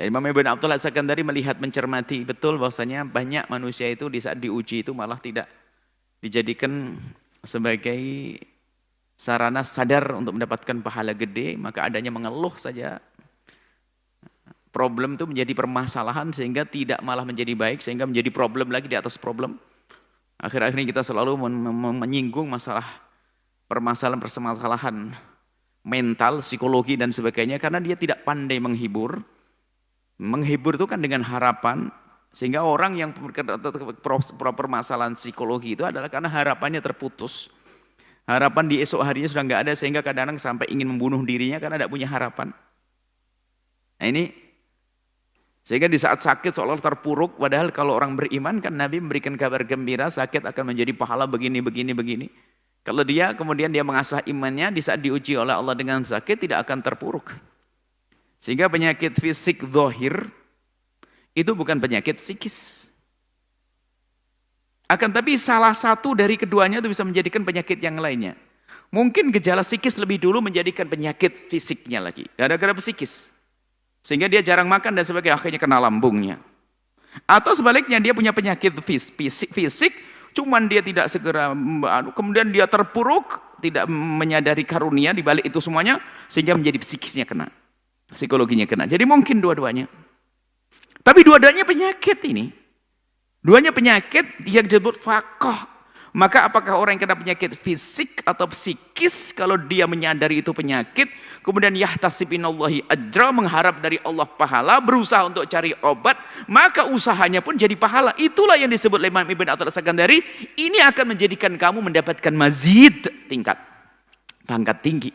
Imam Ibn Athaillah As-Sakandari melihat, mencermati betul bahwasanya banyak manusia itu di saat diuji itu malah tidak dijadikan sebagai sarana sadar untuk mendapatkan pahala gede, maka adanya mengeluh saja. Problem itu menjadi permasalahan sehingga tidak malah menjadi baik, sehingga menjadi problem lagi di atas problem. Akhir-akhir ini kita selalu menyinggung masalah permasalahan mental, psikologi dan sebagainya, karena dia tidak pandai menghibur. Menghibur itu kan dengan harapan, sehingga orang yang permasalahan psikologi itu adalah karena harapannya terputus. Harapan di esok harinya sudah nggak ada, sehingga kadang-kadang sampai ingin membunuh dirinya karena tidak punya harapan. Nah ini, sehingga di saat sakit seolah terpuruk, padahal kalau orang beriman kan Nabi memberikan kabar gembira, sakit akan menjadi pahala begini. Kalau dia kemudian dia mengasah imannya, di saat diuji oleh Allah dengan sakit tidak akan terpuruk. Sehingga penyakit fisik zahir itu bukan penyakit psikis. Akan tapi salah satu dari keduanya itu bisa menjadikan penyakit yang lainnya. Mungkin gejala psikis lebih dulu menjadikan penyakit fisiknya lagi, gara-gara psikis. Sehingga dia jarang makan dan sebagainya, akhirnya kena lambungnya. Atau sebaliknya dia punya penyakit fisik, cuman dia tidak segera, kemudian dia terpuruk, tidak menyadari karunia di balik itu semuanya, sehingga menjadi psikisnya kena, psikologinya kena. Jadi mungkin dua-duanya. Tapi dua-duanya penyakit ini. Duanya penyakit yang disebut faqah. Maka apakah orang yang kena penyakit fisik atau psikis, kalau dia menyadari itu penyakit, kemudian yahtasib minallahi ajra, mengharap dari Allah pahala, berusaha untuk cari obat, maka usahanya pun jadi pahala. Itulah yang disebut oleh Imam Ibn Athaillah As-Sakandari, ini akan menjadikan kamu mendapatkan mazid, tingkat pangkat tinggi.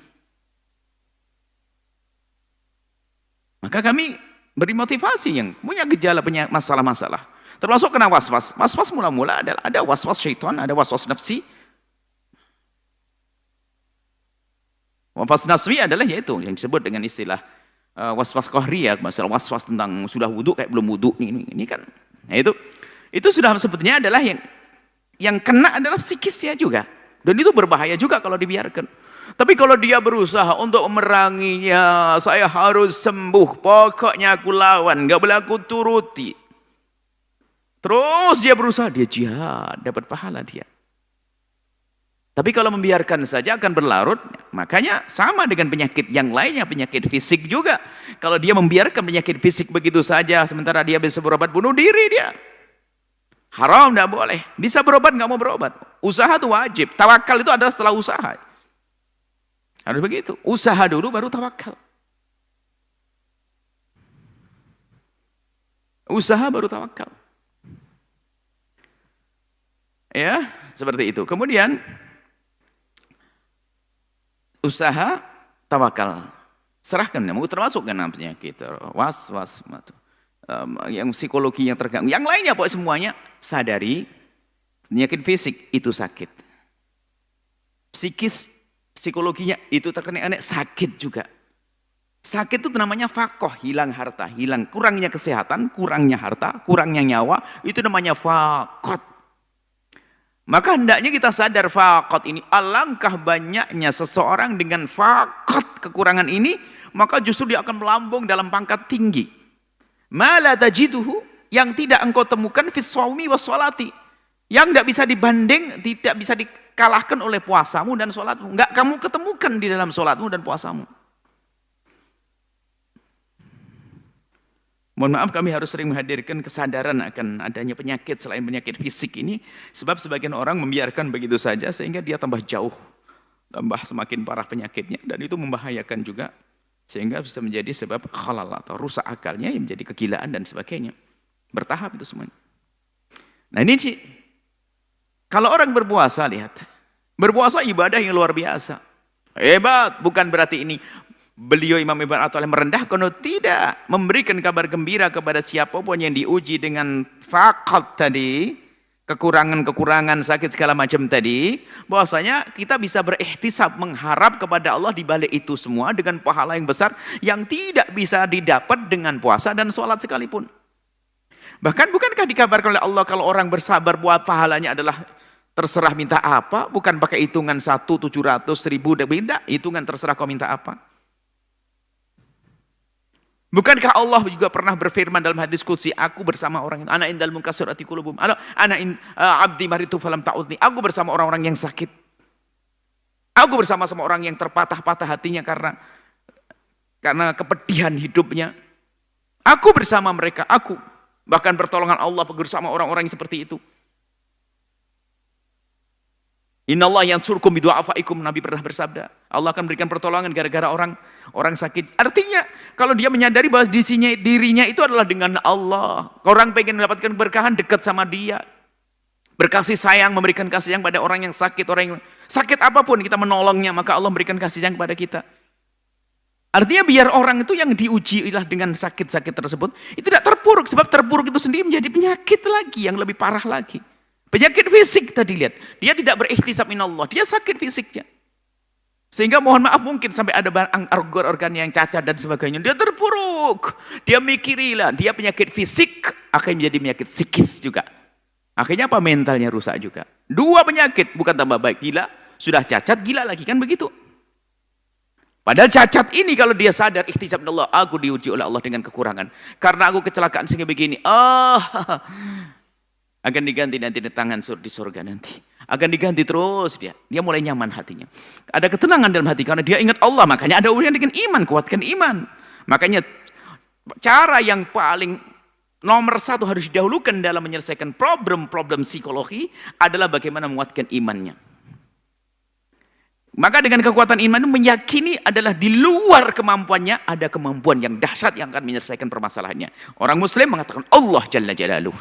Maka kami beri motivasi yang punya gejala masalah-masalah. Termasuk kena waswas. Waswas mula-mula adalah ada waswas syaitan, ada waswas nafsi. Waswas nafsi adalah yaitu yang disebut dengan istilah waswas qahriyah, masalah waswas tentang sudah wudu kayak belum wudu ini kan. Nah, itu sudah sebetulnya adalah yang kena adalah psikisnya juga. Dan itu berbahaya juga kalau dibiarkan. Tapi kalau dia berusaha untuk memeranginya, saya harus sembuh, pokoknya aku lawan, nggak boleh aku turuti. Terus dia berusaha, dia jihad, dapat pahala dia. Tapi kalau membiarkan saja akan berlarut, makanya sama dengan penyakit yang lainnya, penyakit fisik juga. Kalau dia membiarkan penyakit fisik begitu saja, sementara dia bisa berobat bunuh diri dia. Haram, tidak boleh. Bisa berobat, nggak mau berobat. Usaha itu wajib. Tawakal itu adalah setelah usaha. Harus begitu. Usaha dulu baru tawakal. Usaha baru tawakal. Ya, seperti itu. Kemudian usaha tawakal. Serahkan, termasuk kan namanya kita was-was yang psikologi yang terganggu. Yang lainnya pokoknya semuanya sadari penyakit fisik itu sakit. Psikis, psikologinya itu terkena sakit juga. Sakit itu namanya faqah, hilang harta, hilang, kurangnya kesehatan, kurangnya harta, kurangnya nyawa, itu namanya faqat. Maka hendaknya kita sadar faqat ini, alangkah banyaknya seseorang dengan faqat, kekurangan ini, maka justru dia akan melambung dalam pangkat tinggi. Ma la tajiduhu, yang tidak engkau temukan fis shaumi was sholati, yang tidak bisa dibanding, tidak bisa dikalahkan oleh puasamu dan sholatmu. Enggak kamu ketemukan di dalam sholatmu dan puasamu. Mohon maaf, kami harus sering menghadirkan kesadaran akan adanya penyakit selain penyakit fisik ini, sebab sebagian orang membiarkan begitu saja sehingga dia tambah jauh, tambah semakin parah penyakitnya, dan itu membahayakan juga, sehingga bisa menjadi sebab khalal atau rusak akalnya yang menjadi kegilaan dan sebagainya. Bertahap itu semuanya. Nah ini sih, kalau orang berpuasa, lihat, berpuasa ibadah yang luar biasa. Hebat, bukan berarti ini beliau Imam Ibn Athaillah merendahkan, tidak, memberikan kabar gembira kepada siapapun yang diuji dengan faqat tadi, kekurangan-kekurangan, sakit segala macam tadi, bahwasanya kita bisa berikhtisab, mengharap kepada Allah di balik itu semua dengan pahala yang besar yang tidak bisa didapat dengan puasa dan sholat sekalipun. Bahkan bukankah dikabarkan oleh Allah kalau orang bersabar buat pahalanya adalah terserah minta apa, bukan pakai hitungan 1, 700, 1000, tidak, hitungan terserah kau minta apa. Bukankah Allah juga pernah berfirman dalam hadis qudsi, aku bersama orang itu, ana indal munkasirati qulubum, abdi maritu falam ta'udni, aku bersama orang-orang yang sakit. Aku bersama orang yang terpatah-patah hatinya karena kepedihan hidupnya. Aku bersama mereka, aku. Bahkan pertolongan Allah bersama orang-orang yang seperti itu. Innallah yansurkum bidu'afaikum, Nabi pernah bersabda. Allah akan berikan pertolongan gara-gara orang sakit. Artinya, kalau dia menyadari bahwa dirinya itu adalah dengan Allah. Orang pengen mendapatkan berkahan, dekat sama dia. Berkasih sayang, memberikan kasih sayang pada orang yang sakit. Orang yang sakit apapun, kita menolongnya, maka Allah memberikan kasih sayang kepada kita. Artinya biar orang itu yang diujilah dengan sakit-sakit tersebut, itu tidak terpuruk. Sebab terpuruk itu sendiri menjadi penyakit lagi, yang lebih parah lagi. Penyakit fisik tadi lihat, dia tidak berikhtisab minallah, dia sakit fisiknya. Sehingga mohon maaf mungkin sampai ada organ yang cacat dan sebagainya, dia terpuruk. Dia mikirilah, dia penyakit fisik akan menjadi penyakit psikis juga. Akhirnya apa? Mentalnya rusak juga. Dua penyakit, bukan tambah baik, gila, sudah cacat, gila lagi, kan begitu. Padahal cacat ini kalau dia sadar ikhtisab minallah, aku diuji oleh Allah dengan kekurangan. Karena aku kecelakaan sehingga begini. Akan diganti nanti di tangan di surga nanti. Akan diganti terus dia. Dia mulai nyaman hatinya. Ada ketenangan dalam hati karena dia ingat Allah. Makanya ada urusan dengan iman, kuatkan iman. Makanya cara yang paling nomor satu harus didahulukan dalam menyelesaikan problem-problem psikologi adalah bagaimana menguatkan imannya. Maka dengan kekuatan iman meyakini adalah di luar kemampuannya ada kemampuan yang dahsyat yang akan menyelesaikan permasalahannya. Orang Muslim mengatakan Allah Jalla Jalaluh.